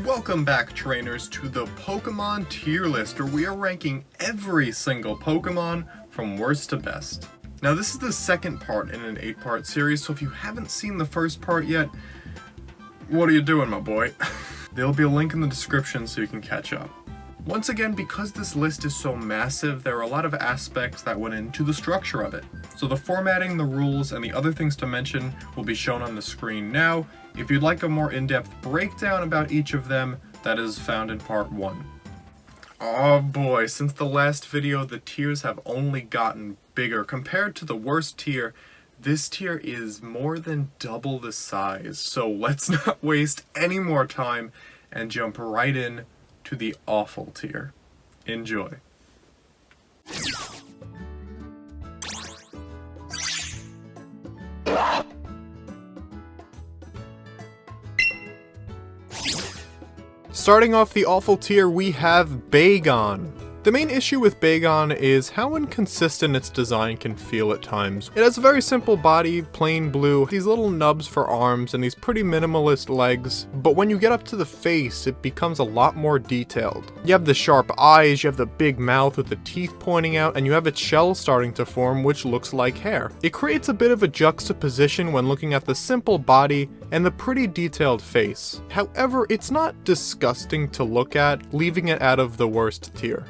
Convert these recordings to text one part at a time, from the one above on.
Welcome back, trainers, to the Pokemon tier list, where we are ranking every single Pokemon from worst to best. Now, this is the second part in an 8-part series, so if you haven't seen the first part yet, what are you doing, my boy? There'll be a link in the description so you can catch up. Once again, because this list is so massive, there are a lot of aspects that went into the structure of it. So the formatting, the rules, and the other things to mention will be shown on the screen now. If you'd like a more in-depth breakdown about each of them, that is found in part 1. Oh boy, since the last video, the tiers have only gotten bigger. Compared to the worst tier, this tier is more than double the size. So let's not waste any more time and jump right in to the awful tier. Enjoy. Starting off the awful tier, we have Bagon. The main issue with Bagon is how inconsistent its design can feel at times. It has a very simple body, plain blue, these little nubs for arms, and these pretty minimalist legs, but when you get up to the face, it becomes a lot more detailed. You have the sharp eyes, you have the big mouth with the teeth pointing out, and you have its shell starting to form, which looks like hair. It creates a bit of a juxtaposition when looking at the simple body and the pretty detailed face. However, it's not disgusting to look at, leaving it out of the worst tier.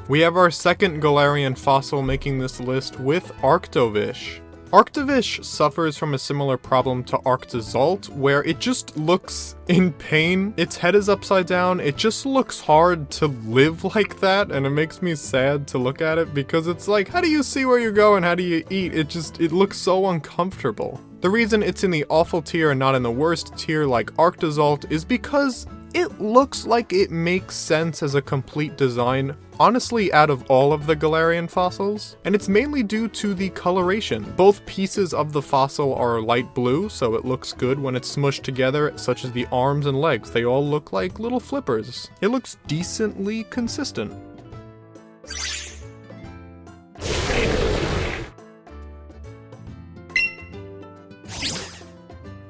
We have our second Galarian fossil making this list with Arctovish. Arctovish suffers from a similar problem to Arctozolt, where it just looks in pain. Its head is upside down. It just looks hard to live like that, and it makes me sad to look at it because it's like, how do you see where you go and how do you eat? It looks so uncomfortable. The reason it's in the awful tier and not in the worst tier like Arctozolt is because it looks like it makes sense as a complete design, honestly, out of all of the Galarian fossils, and it's mainly due to the coloration. Both pieces of the fossil are light blue, so it looks good when it's smushed together, such as the arms and legs. They all look like little flippers. It looks decently consistent.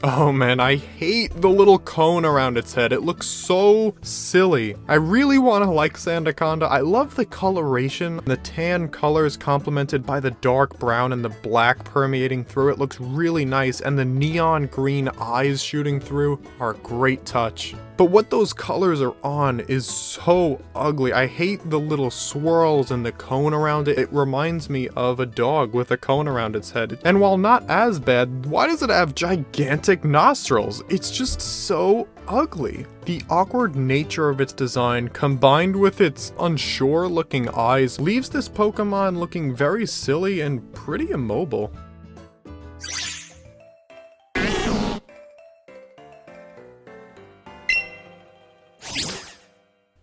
Oh man, I hate the little cone around its head. It looks so silly. I really want to like Sandaconda. I love the coloration. The tan colors complemented by the dark brown and the black permeating through it looks really nice, and the neon green eyes shooting through are a great touch. But what those colors are on is so ugly. I hate the little swirls and the cone around it. It reminds me of a dog with a cone around its head. And while not as bad, why does it have gigantic nostrils? It's just so ugly. The awkward nature of its design, combined with its unsure looking eyes, leaves this Pokemon looking very silly and pretty immobile.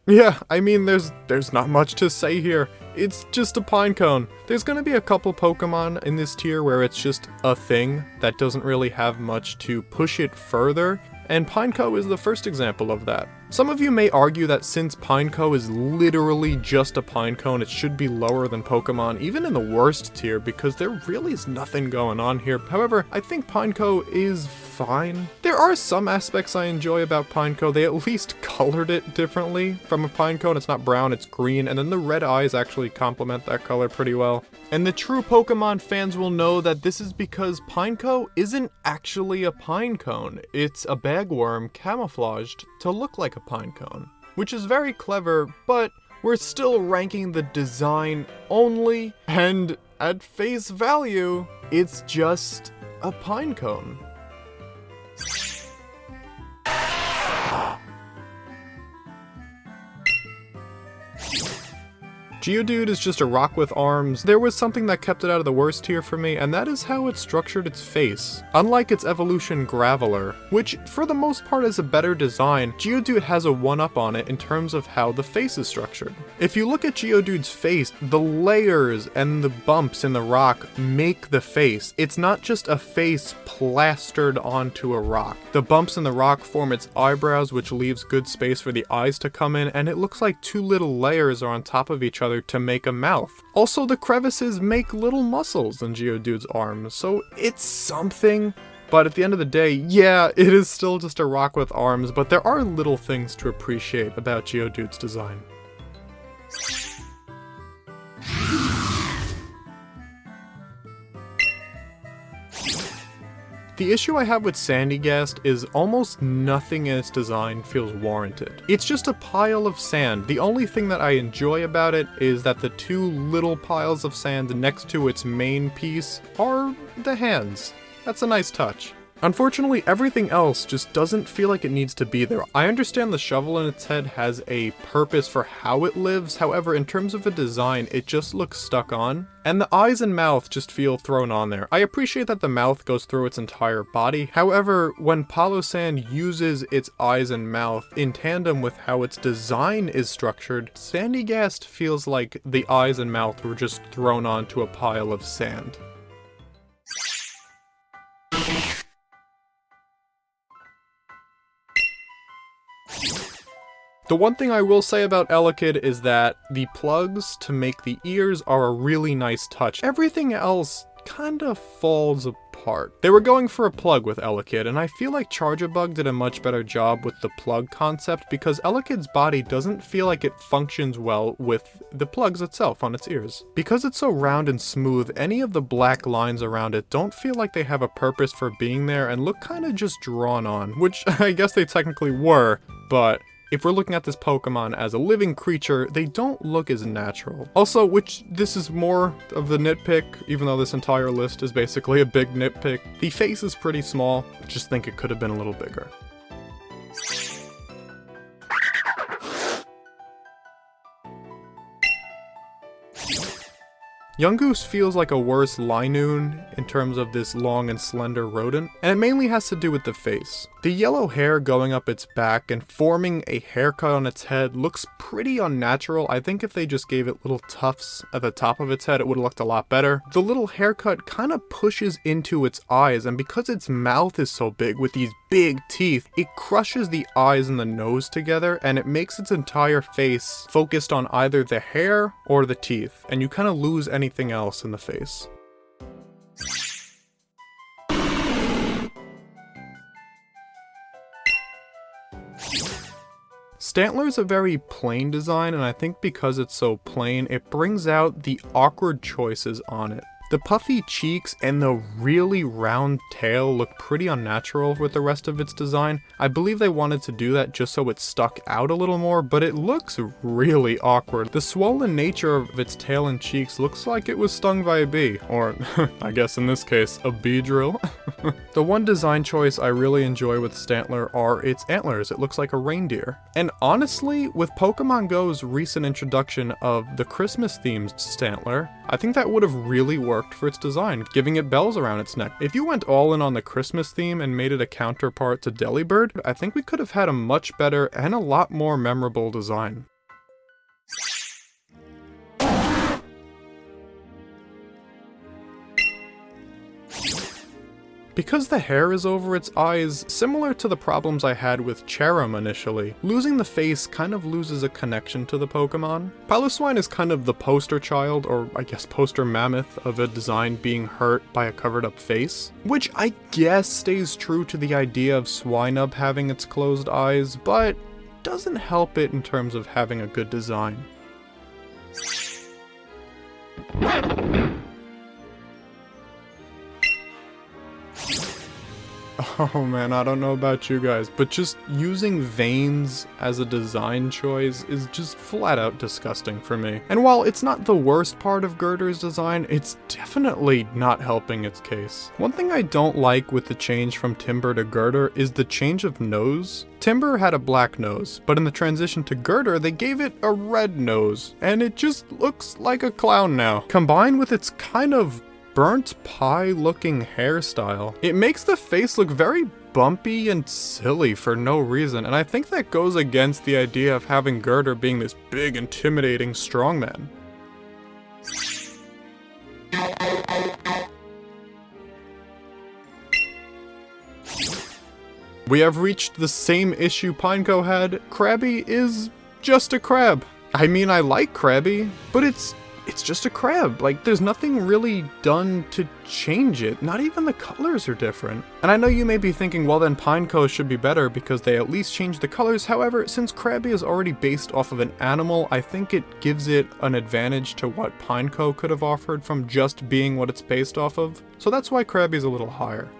Yeah, I mean, there's not much to say here. It's just a Pinecone. There's gonna be a couple Pokemon in this tier where it's just a thing that doesn't really have much to push it further, and Pineco is the first example of that. Some of you may argue that since Pineco is literally just a Pinecone, it should be lower than Pokemon, even in the worst tier, because there really is nothing going on here. However, I think Pineco is fine. There are some aspects I enjoy about Pineco. They at least colored it differently. From a Pinecone, it's not brown, it's green, and then the red eyes actually complement that color pretty well. And the true Pokemon fans will know that this is because Pineco isn't actually a Pinecone. It's a bagworm camouflaged to look like a Pinecone, which is very clever, but we're still ranking the design only, and at face value, it's just a Pinecone. Geodude is just a rock with arms. There was something that kept it out of the worst tier for me, and that is how it structured its face. Unlike its evolution Graveler, which for the most part is a better design, Geodude has a one-up on it in terms of how the face is structured. If you look at Geodude's face, the layers and the bumps in the rock make the face. It's not just a face plastered onto a rock. The bumps in the rock form its eyebrows, which leaves good space for the eyes to come in, and it looks like two little layers are on top of each other together to make a mouth. Also, the crevices make little muscles in Geodude's arms, so it's something. But at the end of the day, yeah, it is still just a rock with arms, but there are little things to appreciate about Geodude's design. The issue I have with Sandygast is almost nothing in its design feels warranted. It's just a pile of sand. The only thing that I enjoy about it is that the two little piles of sand next to its main piece are the hands. That's a nice touch. Unfortunately, everything else just doesn't feel like it needs to be there. I understand the shovel in its head has a purpose for how it lives, however, in terms of a design, it just looks stuck on. And the eyes and mouth just feel thrown on there. I appreciate that the mouth goes through its entire body, however, when Piloswine uses its eyes and mouth in tandem with how its design is structured, Sandygast feels like the eyes and mouth were just thrown onto a pile of sand. The one thing I will say about Elekid is that the plugs to make the ears are a really nice touch. Everything else kinda falls apart. They were going for a plug with Elekid, and I feel like Charjabug did a much better job with the plug concept because Elekid's body doesn't feel like it functions well with the plugs itself on its ears. Because it's so round and smooth, any of the black lines around it don't feel like they have a purpose for being there and look kinda just drawn on, which I guess they technically were, but if we're looking at this Pokemon as a living creature, they don't look as natural. Also, which this is more of the nitpick, even though this entire list is basically a big nitpick, the face is pretty small. Just think it could have been a little bigger. Yungoos feels like a worse Linoon in terms of this long and slender rodent, and it mainly has to do with the face. The yellow hair going up its back and forming a haircut on its head looks pretty unnatural. I think if they just gave it little tufts at the top of its head, it would have looked a lot better. The little haircut kind of pushes into its eyes, and because its mouth is so big with these big teeth, it crushes the eyes and the nose together, and it makes its entire face focused on either the hair or the teeth, and you kind of lose anything else in the face. Stantler is a very plain design, and I think because it's so plain, it brings out the awkward choices on it. The puffy cheeks and the really round tail look pretty unnatural with the rest of its design. I believe they wanted to do that just so it stuck out a little more, but it looks really awkward. The swollen nature of its tail and cheeks looks like it was stung by a bee, or I guess in this case, a Beedrill. The one design choice I really enjoy with Stantler are its antlers. It looks like a reindeer. And honestly, with Pokemon Go's recent introduction of the Christmas-themed Stantler, I think that would have really worked for its design, giving it bells around its neck. If you went all in on the Christmas theme and made it a counterpart to Delibird, I think we could have had a much better and a lot more memorable design. Because the hair is over its eyes, similar to the problems I had with Cherim initially, losing the face kind of loses a connection to the Pokemon. Piloswine is kind of the poster child, or I guess poster mammoth, of a design being hurt by a covered up face, which I guess stays true to the idea of Swinub having its closed eyes, but doesn't help it in terms of having a good design. Oh man, I don't know about you guys, but just using veins as a design choice is just flat out disgusting for me. And while it's not the worst part of Gurdurr's design, it's definitely not helping its case. One thing I don't like with the change from Timber to Gurdurr is the change of nose. Timber had a black nose, but in the transition to Gurdurr, they gave it a red nose, and it just looks like a clown now. Combined with its kind of burnt pie looking hairstyle, it makes the face look very bumpy and silly for no reason, and I think that goes against the idea of having Gurdurr being this big, intimidating strongman. We have reached the same issue Pineco had. Krabby is just a crab. I mean, I like Krabby, but it's just a crab. Like, there's nothing really done to change it. Not even the colors are different. And I know you may be thinking, well then Pineco should be better because they at least changed the colors. However, since Krabby is already based off of an animal, I think it gives it an advantage to what Pineco could have offered from just being what it's based off of. So that's why Krabby's a little higher.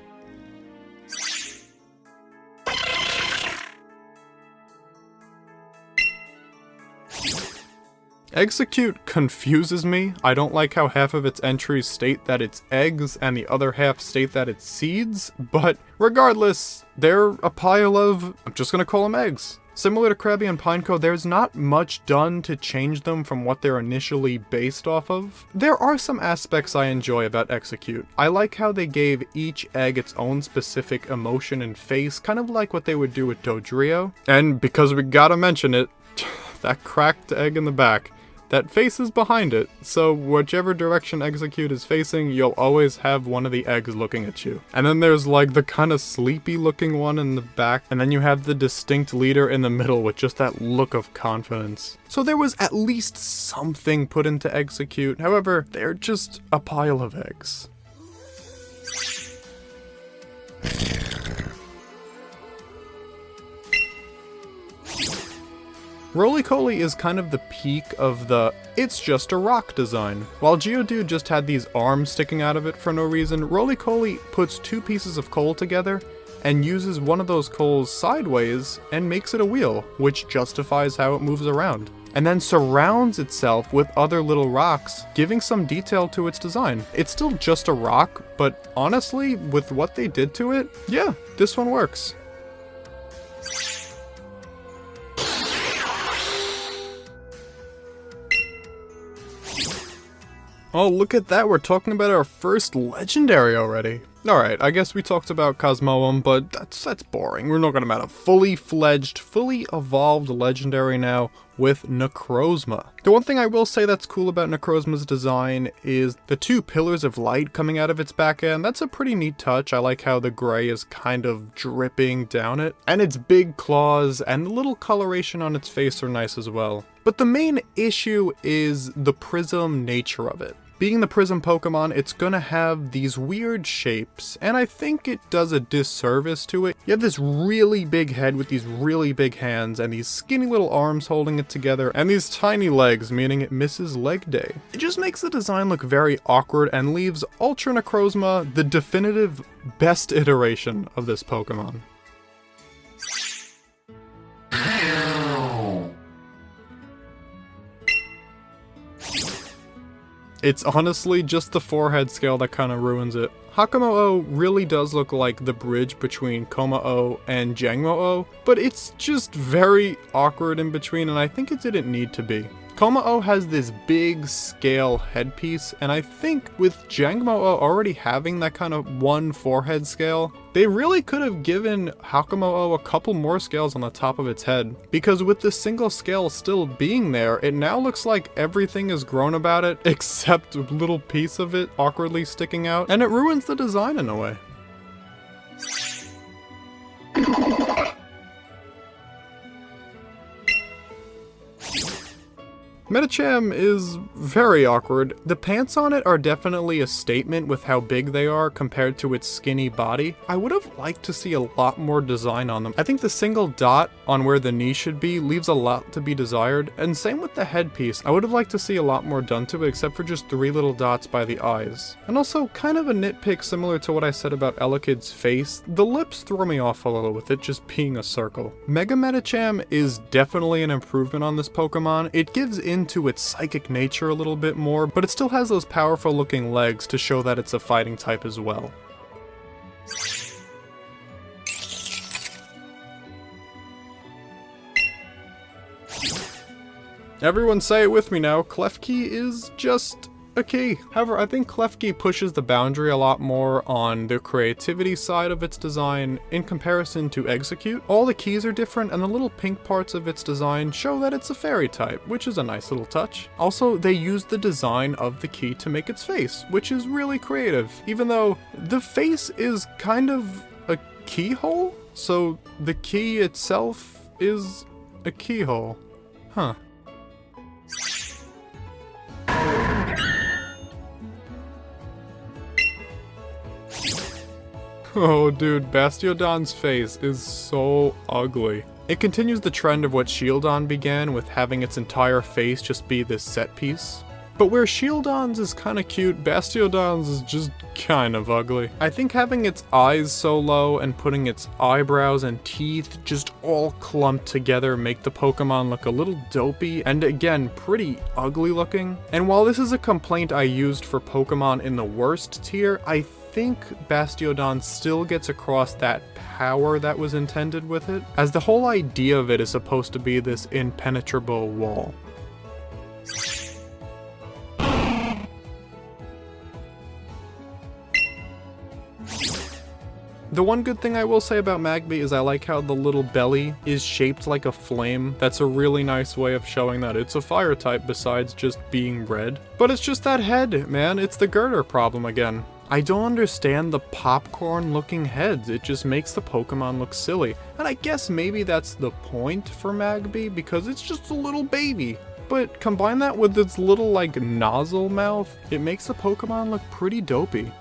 Exeggcute confuses me. I don't like how half of its entries state that it's eggs and the other half state that it's seeds, but regardless, they're a pile of, I'm just gonna call them eggs. Similar to Krabby and Pineco, there's not much done to change them from what they're initially based off of. There are some aspects I enjoy about Exeggcute. I like how they gave each egg its own specific emotion and face, kind of like what they would do with Dodrio. And because we gotta mention it, that cracked egg in the back. That face is behind it, so whichever direction Exeggcute is facing, you'll always have one of the eggs looking at you. And then there's like the kind of sleepy looking one in the back, and then you have the distinct leader in the middle with just that look of confidence. So there was at least something put into Exeggcute, however, they're just a pile of eggs. Rolycoly is kind of the peak of the it's just a rock design. While Geodude just had these arms sticking out of it for no reason, Rolycoly puts two pieces of coal together and uses one of those coals sideways and makes it a wheel, which justifies how it moves around. And then surrounds itself with other little rocks, giving some detail to its design. It's still just a rock, but honestly, with what they did to it, yeah, this one works. Oh, look at that, we're talking about our first legendary already. Alright, I guess we talked about Hakamo-o, but that's boring. We're not gonna have a fully fledged, fully evolved legendary now with Necrozma. The one thing I will say that's cool about Necrozma's design is the two pillars of light coming out of its back end. That's a pretty neat touch. I like how the gray is kind of dripping down it. And its big claws and the little coloration on its face are nice as well. But the main issue is the prism nature of it. Being the prism Pokemon, it's gonna have these weird shapes, and I think it does a disservice to it. You have this really big head with these really big hands, and these skinny little arms holding it together, and these tiny legs, meaning it misses leg day. It just makes the design look very awkward and leaves Ultra Necrozma the definitive best iteration of this Pokemon. It's honestly just the forehead scale that kind of ruins it. Hakamo-o really does look like the bridge between Como-o and Jangmo-o, but it's just very awkward in between, and I think it didn't need to be. Como-o has this big scale headpiece, and I think with Jangmo-o already having that kind of one forehead scale, they really could have given Hakamo-o a couple more scales on the top of its head. Because with the single scale still being there, it now looks like everything is grown about it except a little piece of it awkwardly sticking out, and it ruins the design in a way. Medicham is very awkward. The pants on it are definitely a statement with how big they are compared to its skinny body. I would have liked to see a lot more design on them. I think the single dot on where the knee should be leaves a lot to be desired, and same with the headpiece. I would have liked to see a lot more done to it except for just 3 little dots by the eyes. And also, kind of a nitpick similar to what I said about Elekid's face, the lips throw me off a little with it just being a circle. Mega Medicham is definitely an improvement on this Pokemon. It gives into its psychic nature a little bit more, but it still has those powerful looking legs to show that it's a fighting type as well. Everyone say it with me now, Klefki is just a key. However, I think Klefki pushes the boundary a lot more on the creativity side of its design in comparison to Exeggcute. All the keys are different, and the little pink parts of its design show that it's a fairy type, which is a nice little touch. Also, they used the design of the key to make its face, which is really creative, even though the face is kind of a keyhole, so the key itself is a keyhole. Huh. Oh dude, Bastiodon's face is so ugly. It continues the trend of what Shieldon began with having its entire face just be this set piece. But where Shieldon's is kinda cute, Bastiodon's is just kind of ugly. I think having its eyes so low and putting its eyebrows and teeth just all clumped together make the Pokemon look a little dopey and again, pretty ugly looking. And while this is a complaint I used for Pokemon in the worst tier, I think Bastiodon still gets across that power that was intended with it, as the whole idea of it is supposed to be this impenetrable wall. The one good thing I will say about Magby is I like how the little belly is shaped like a flame. That's a really nice way of showing that it's a fire type besides just being red. But it's just that head, man. It's the Gurdurr problem again. I don't understand the popcorn looking heads. It just makes the Pokemon look silly. And I guess maybe that's the point for Magby because it's just a little baby. But combine that with its little like nozzle mouth, it makes the Pokemon look pretty dopey.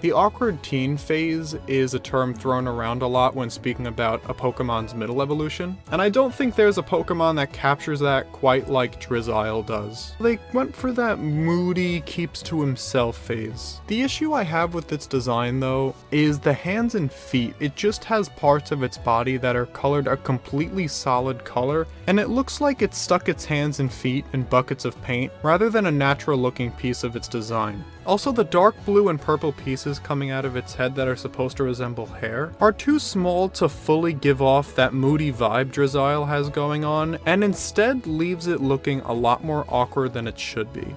The awkward teen phase is a term thrown around a lot when speaking about a Pokemon's middle evolution, and I don't think there's a Pokemon that captures that quite like Drizzile does. They went for that moody, keeps to himself phase. The issue I have with its design though is the hands and feet. It just has parts of its body that are colored a completely solid color, and it looks like it stuck its hands and feet in buckets of paint rather than a natural looking piece of its design. Also, the dark blue and purple pieces coming out of its head that are supposed to resemble hair are too small to fully give off that moody vibe Drizzile has going on, and instead leaves it looking a lot more awkward than it should be.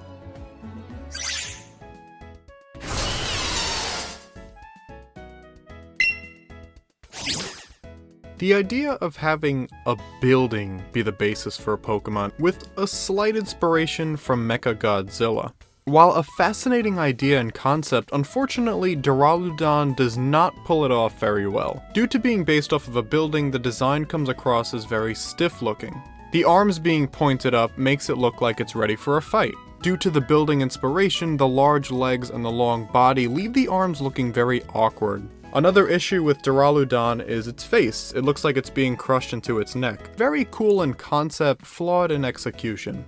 The idea of having a building be the basis for a Pokemon, with a slight inspiration from Mechagodzilla. While a fascinating idea and concept, unfortunately Duraludon does not pull it off very well. Due to being based off of a building, the design comes across as very stiff looking. The arms being pointed up makes it look like it's ready for a fight. Due to the building inspiration, the large legs and the long body leave the arms looking very awkward. Another issue with Duraludon is its face. It looks like it's being crushed into its neck. Very cool in concept, flawed in execution.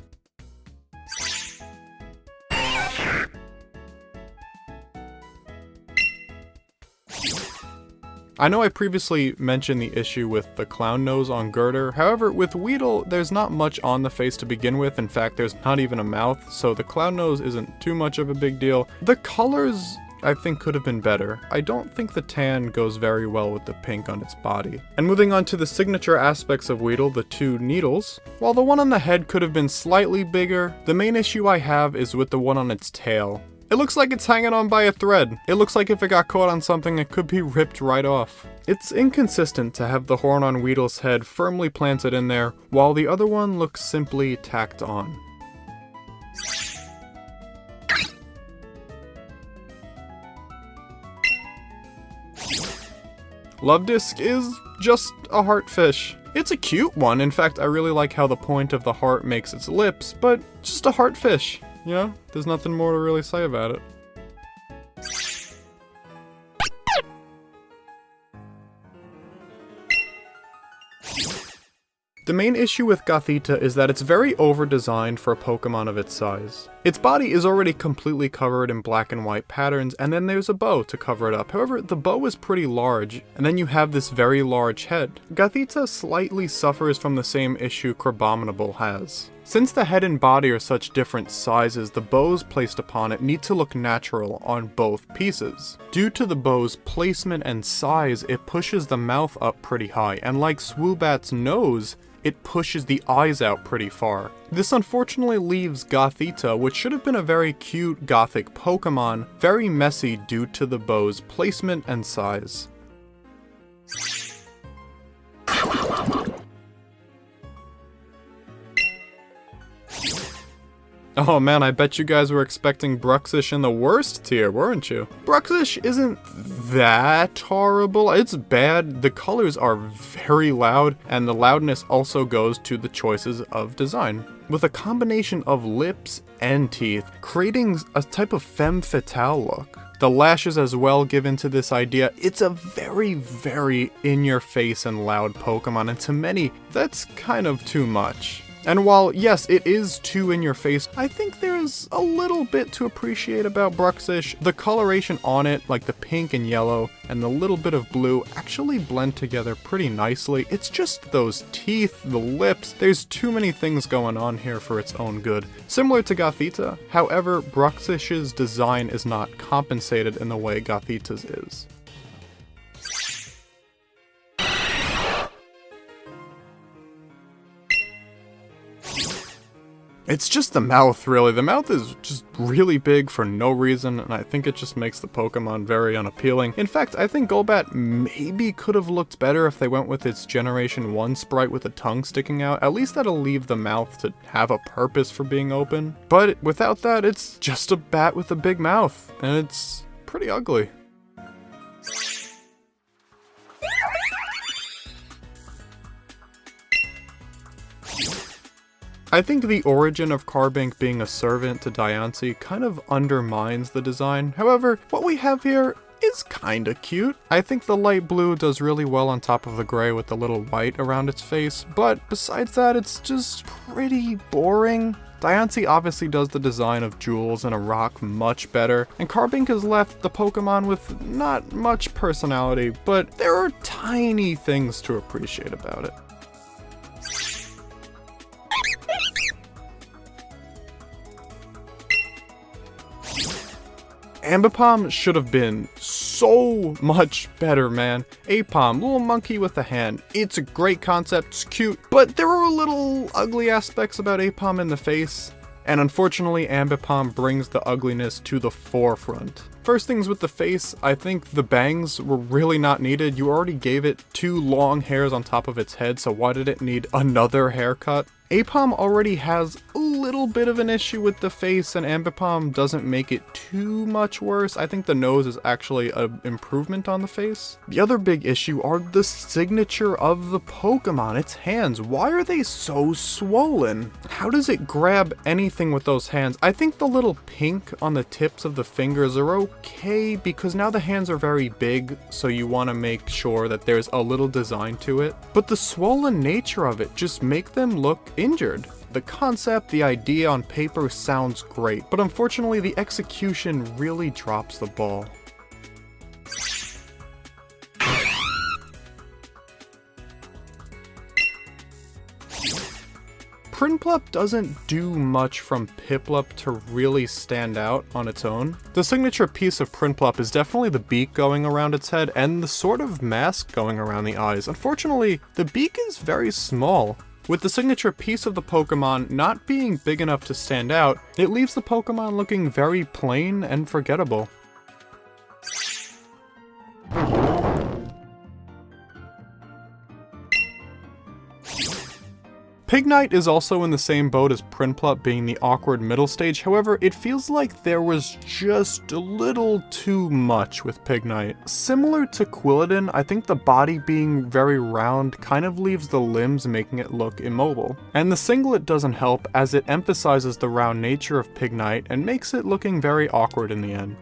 I know I previously mentioned the issue with the clown nose on Gurdurr, however with Weedle there's not much on the face to begin with, in fact there's not even a mouth, so the clown nose isn't too much of a big deal. The colors I think could have been better. I don't think the tan goes very well with the pink on its body. And moving on to the signature aspects of Weedle, the two needles. While the one on the head could have been slightly bigger, the main issue I have is with the one on its tail. It looks like it's hanging on by a thread. It looks like if it got caught on something, it could be ripped right off. It's inconsistent to have the horn on Weedle's head firmly planted in there, while the other one looks simply tacked on. Luvdisc is just a heartfish. It's a cute one. In fact, I really like how the point of the heart makes its lips, but just a heartfish. You know, there's nothing more to really say about it. The main issue with Gothita is that it's very over-designed for a Pokemon of its size. Its body is already completely covered in black and white patterns, and then there's a bow to cover it up. However, the bow is pretty large, and then you have this very large head. Gothita slightly suffers from the same issue Crabominable has. Since the head and body are such different sizes, the bows placed upon it need to look natural on both pieces. Due to the bow's placement and size, it pushes the mouth up pretty high, and like Swoobat's nose, it pushes the eyes out pretty far. This unfortunately leaves Gothita, which should have been a very cute gothic Pokemon, very messy due to the bow's placement and size. Oh man, I bet you guys were expecting Bruxish in the worst tier, weren't you? Bruxish isn't that horrible. It's bad. The colors are very loud, and the loudness also goes to the choices of design. With a combination of lips and teeth, creating a type of femme fatale look. The lashes as well give into this idea. It's a very, very in-your-face and loud Pokemon, and to many, that's kind of too much. And while, yes, it is too in your face, I think there's a little bit to appreciate about Bruxish. The coloration on it, like the pink and yellow, and the little bit of blue, actually blend together pretty nicely. It's just those teeth, the lips, there's too many things going on here for its own good. Similar to Gothita, however, Bruxish's design is not compensated in the way Gothita's is. It's just the mouth, really. The mouth is just really big for no reason, and I think it just makes the Pokemon very unappealing. In fact, I think Golbat maybe could have looked better if they went with its Generation 1 sprite with a tongue sticking out. At least that'll leave the mouth to have a purpose for being open. But without that, it's just a bat with a big mouth, and it's pretty ugly. I think the origin of Carbink being a servant to Diancie kind of undermines the design. However, what we have here is kinda cute. I think the light blue does really well on top of the gray with the little white around its face, but besides that, it's just pretty boring. Diancie obviously does the design of jewels and a rock much better, and Carbink has left the Pokemon with not much personality, but there are tiny things to appreciate about it. Ambipom should have been so much better, man. Apom, little monkey with a hand. It's a great concept, it's cute, but there are little ugly aspects about Apom in the face, and unfortunately Ambipom brings the ugliness to the forefront. First things with the face, I think the bangs were really not needed. You already gave it 2 long hairs on top of its head, so why did it need another haircut? Apom already has a little bit of an issue with the face, and Ambipom doesn't make it too much worse. I think the nose is actually an improvement on the face. The other big issue are the signature of the Pokemon, its hands. Why are they so swollen? How does it grab anything with those hands? I think the little pink on the tips of the fingers are okay, because now the hands are very big, so you want to make sure that there's a little design to it. But the swollen nature of it just make them look injured. The concept, the idea on paper sounds great, but unfortunately the execution really drops the ball. Prinplup doesn't do much from Piplup to really stand out on its own. The signature piece of Prinplup is definitely the beak going around its head and the sort of mask going around the eyes. Unfortunately, the beak is very small. With the signature piece of the Pokemon not being big enough to stand out, it leaves the Pokemon looking very plain and forgettable. Pignite is also in the same boat as Prinplup, being the awkward middle stage. However, it feels like there was just a little too much with Pignite. Similar to Quilladin, I think the body being very round kind of leaves the limbs making it look immobile. And the singlet doesn't help, as it emphasizes the round nature of Pignite and makes it looking very awkward in the end.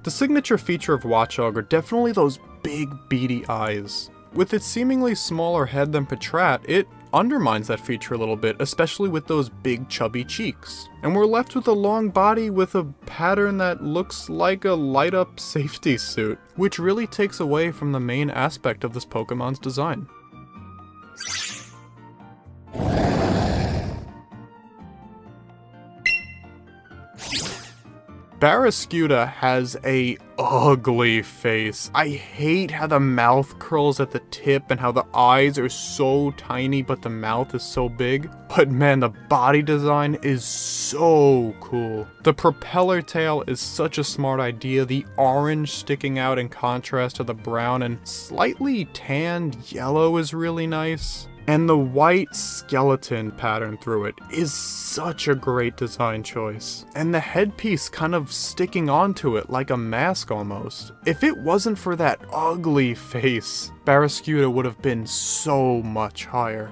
The signature feature of Watchog are definitely those big beady eyes. With its seemingly smaller head than Patrat, it undermines that feature a little bit, especially with those big chubby cheeks. And we're left with a long body with a pattern that looks like a light-up safety suit, which really takes away from the main aspect of this Pokemon's design. Barraskewda has a ugly face. I hate how the mouth curls at the tip and how the eyes are so tiny but the mouth is so big. but man, the body design is so cool. The propeller tail is such a smart idea. The orange sticking out in contrast to the brown and slightly tanned yellow is really nice. And the white skeleton pattern through it is such a great design choice. And the headpiece kind of sticking onto it like a mask almost. If it wasn't for that ugly face, Bastiodon would have been so much higher.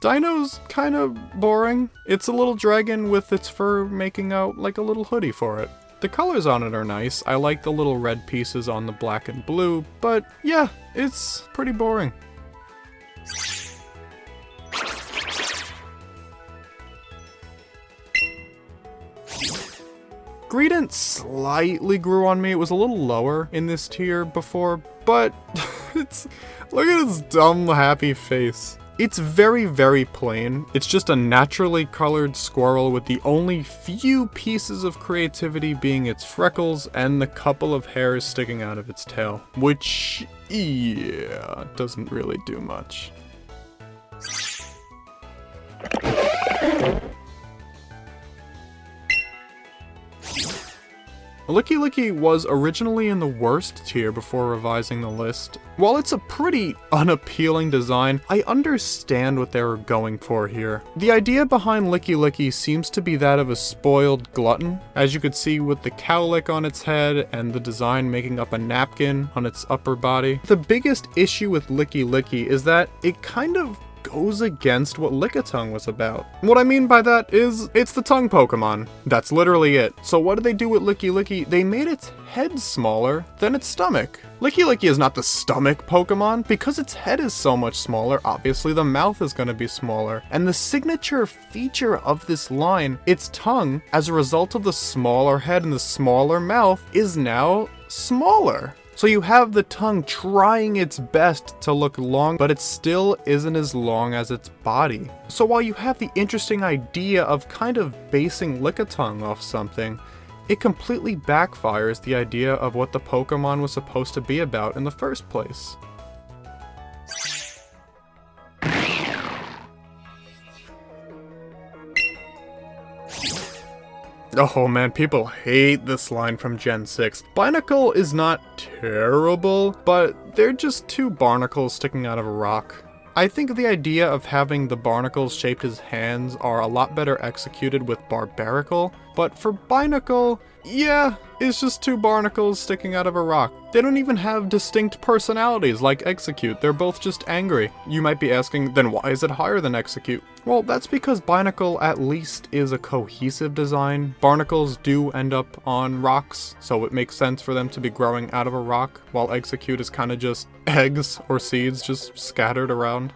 Dino's kind of boring. It's a little dragon with its fur making out like a little hoodie for it. The colors on it are nice. I like the little red pieces on the black and blue, but yeah, it's pretty boring. Greedent slightly grew on me. It was a little lower in this tier before, but look at its dumb, happy face. It's very, very plain. It's just a naturally colored squirrel with the only few pieces of creativity being its freckles and the couple of hairs sticking out of its tail, which, yeah, doesn't really do much. Elekid was originally in the worst tier before revising the list. While it's a pretty unappealing design, I understand what they were going for here. The idea behind Elekid seems to be that of a spoiled glutton, as you could see with the cowlick on its head and the design making up a napkin on its upper body. The biggest issue with Elekid is that it kind of goes against what Lickitung was about. What I mean by that is, it's the tongue Pokemon. That's literally it. So what did they do with Elekid? They made its head smaller than its stomach. Elekid is not the stomach Pokemon. Because its head is so much smaller, obviously the mouth is going to be smaller. And the signature feature of this line, its tongue, as a result of the smaller head and the smaller mouth, is now smaller. So you have the tongue trying its best to look long, but it still isn't as long as its body. So while you have the interesting idea of kind of basing Lickitung off something, it completely backfires the idea of what the Pokemon was supposed to be about in the first place. Oh man, people hate this line from Gen 6. Pineco is not terrible, but they're just two barnacles sticking out of a rock. I think the idea of having the barnacles shaped as hands are a lot better executed with Barbaracle, but for Pineco, yeah, it's just two barnacles sticking out of a rock. They don't even have distinct personalities like Exeggcute, they're both just angry. You might be asking, then why is it higher than Exeggcute? Well, that's because Pineco at least is a cohesive design. Barnacles do end up on rocks, so it makes sense for them to be growing out of a rock, while Exeggcute is kind of just eggs or seeds just scattered around.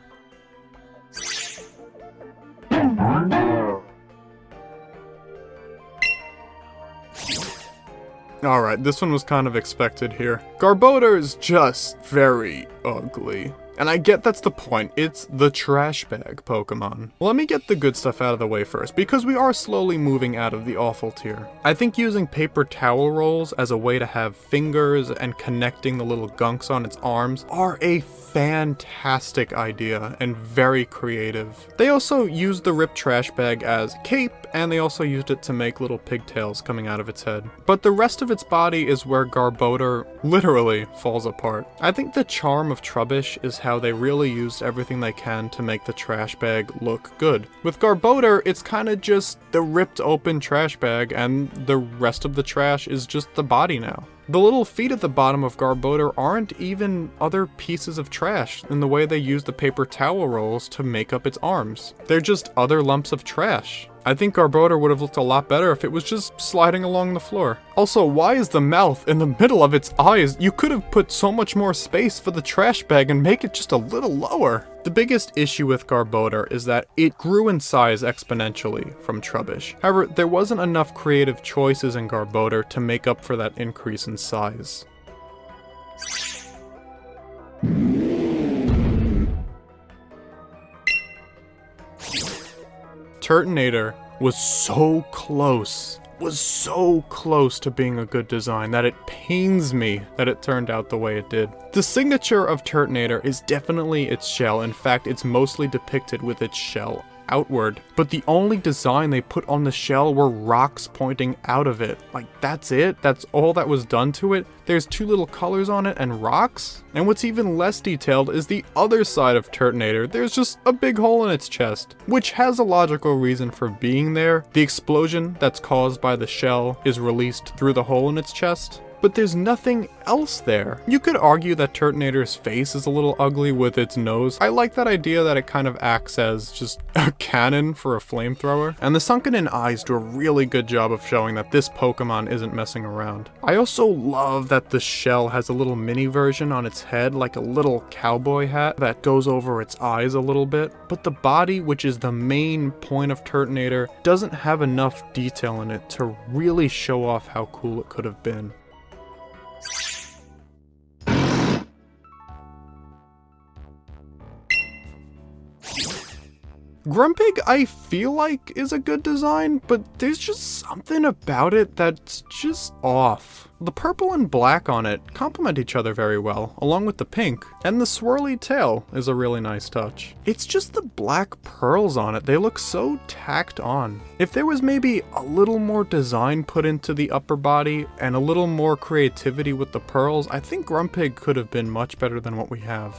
Alright, this one was kind of expected here. Garbodor is just very ugly. And I get that's the point, it's the trash bag Pokemon. Let me get the good stuff out of the way first, because we are slowly moving out of the awful tier. I think using paper towel rolls as a way to have fingers and connecting the little gunks on its arms are a fantastic idea and very creative. They also used the ripped trash bag as cape, and they also used it to make little pigtails coming out of its head. But the rest of its body is where Garbodor literally falls apart. I think the charm of Trubbish is how they really used everything they can to make the trash bag look good. With Garbodor, it's kind of just the ripped open trash bag, and the rest of the trash is just the body now. The little feet at the bottom of Garbodor aren't even other pieces of trash in the way they use the paper towel rolls to make up its arms. They're just other lumps of trash. I think Garbodor would have looked a lot better if it was just sliding along the floor. Also, why is the mouth in the middle of its eyes? You could have put so much more space for the trash bag and make it just a little lower. The biggest issue with Garbodor is that it grew in size exponentially from Trubbish. However, there wasn't enough creative choices in Garbodor to make up for that increase in size. Turtonator was so close was so close to being a good design that it pains me that it turned out the way it did. The signature of Turtonator is definitely its shell. In fact, it's mostly depicted with its shell outward, but the only design they put on the shell were rocks pointing out of it. Like, that's it? That's all that was done to it? There's 2 little colors on it and rocks? And what's even less detailed is the other side of Turtonator. There's just a big hole in its chest, which has a logical reason for being there. The explosion that's caused by the shell is released through the hole in its chest. But there's nothing else there. You could argue that Turtonator's face is a little ugly with its nose. I like that idea that it kind of acts as just a cannon for a flamethrower. And the sunken-in eyes do a really good job of showing that this Pokemon isn't messing around. I also love that the shell has a little mini version on its head, like a little cowboy hat that goes over its eyes a little bit. But the body, which is the main point of Turtonator, doesn't have enough detail in it to really show off how cool it could have been. Grumpig, I feel like, is a good design, but there's just something about it that's just off. The purple and black on it complement each other very well, along with the pink, and the swirly tail is a really nice touch. It's just the black pearls on it, they look so tacked on. If there was maybe a little more design put into the upper body, and a little more creativity with the pearls, I think Grumpig could have been much better than what we have.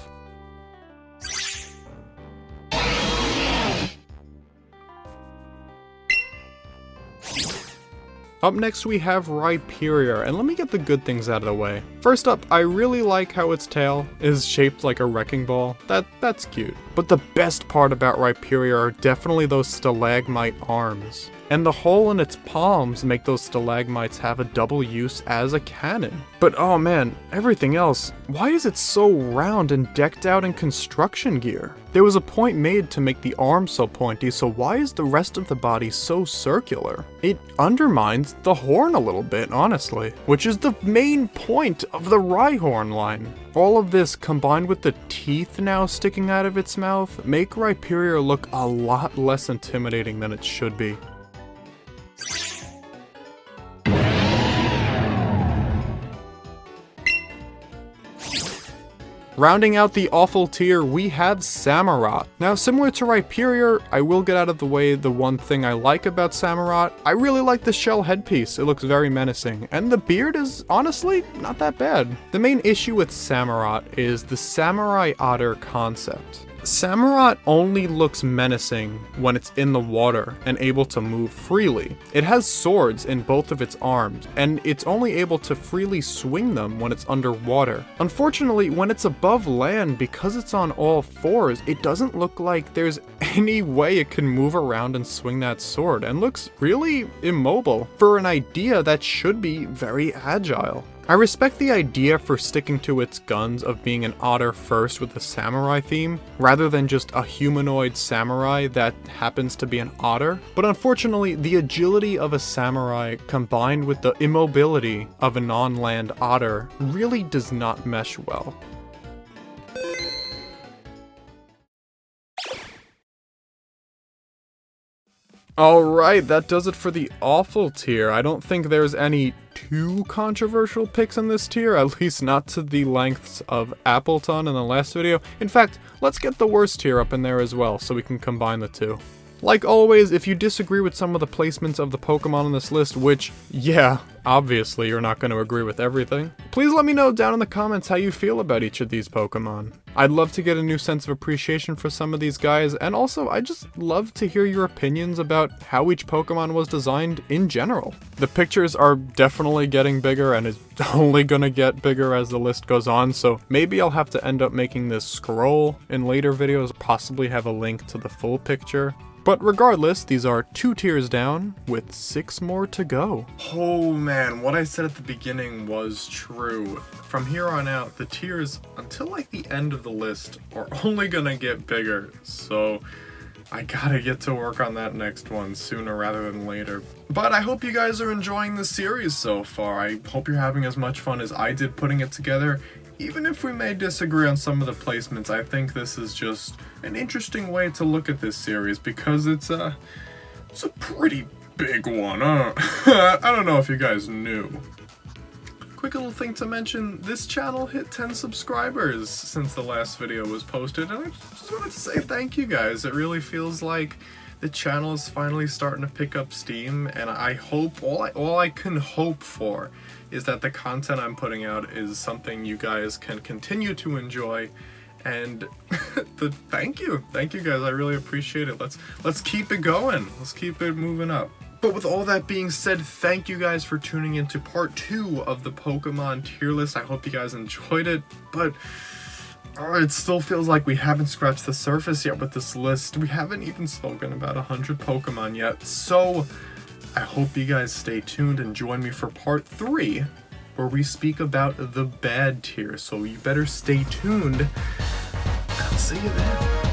Up next we have Rhyperior, and let me get the good things out of the way. First up, I really like how its tail is shaped like a wrecking ball. That's cute. But the best part about Rhyperior are definitely those stalagmite arms. And the hole in its palms make those stalagmites have a double use as a cannon. But oh man, everything else, why is it so round and decked out in construction gear? There was a point made to make the arms so pointy, so why is the rest of the body so circular? It undermines the horn a little bit, honestly, which is the main point of the Rhyhorn line. All of this, combined with the teeth now sticking out of its mouth, make Rhyperior look a lot less intimidating than it should be. Rounding out the awful tier, we have Samurott. Now, similar to Rhyperior, I will get out of the way the one thing I like about Samurott. I really like the shell headpiece, it looks very menacing, and the beard is honestly not that bad. The main issue with Samurott is the Samurai Otter concept. Samurott only looks menacing when it's in the water and able to move freely. It has swords in both of its arms, and it's only able to freely swing them when it's underwater. Unfortunately, when it's above land, because it's on all fours, it doesn't look like there's any way it can move around and swing that sword, and looks really immobile for an idea that should be very agile. I respect the idea for sticking to its guns of being an otter first with a samurai theme, rather than just a humanoid samurai that happens to be an otter, but unfortunately the agility of a samurai combined with the immobility of a non-land otter really does not mesh well. Alright, that does it for the awful tier. I don't think there's any too controversial picks in this tier, at least not to the lengths of Appleton in the last video. In fact, let's get the worst tier up in there as well, so we can combine the two. Like always, if you disagree with some of the placements of the Pokemon on this list, which, yeah, obviously you're not going to agree with everything, please let me know down in the comments how you feel about each of these Pokemon. I'd love to get a new sense of appreciation for some of these guys, and also I just love to hear your opinions about how each Pokemon was designed in general. The pictures are definitely getting bigger, and it's only gonna get bigger as the list goes on, so maybe I'll have to end up making this scroll in later videos, possibly have a link to the full picture. But regardless, these are 2 tiers down, with 6 more to go. Oh man, what I said at the beginning was true. From here on out, the tiers, until like the end of the list, are only gonna get bigger, so I gotta get to work on that next one sooner rather than later. But I hope you guys are enjoying the series so far. I hope you're having as much fun as I did putting it together. Even if we may disagree on some of the placements, I think this is just an interesting way to look at this series because it's a pretty big one. I don't know if you guys knew. Quick little thing to mention, this channel hit 10 subscribers since the last video was posted, and I just wanted to say thank you guys. It really feels like the channel is finally starting to pick up steam, and I hope, all I can hope for is that the content I'm putting out is something you guys can continue to enjoy, and thank you guys, I really appreciate it. Let's keep it going, let's keep it moving up. But with all that being said, thank you guys for tuning into part 2 of the Pokemon tier list. I hope you guys enjoyed it, but it still feels like we haven't scratched the surface yet with this list. We haven't even spoken about 100 Pokemon yet, so I hope you guys stay tuned and join me for part 3, where we speak about the bad tier. So you better stay tuned. I'll see you then.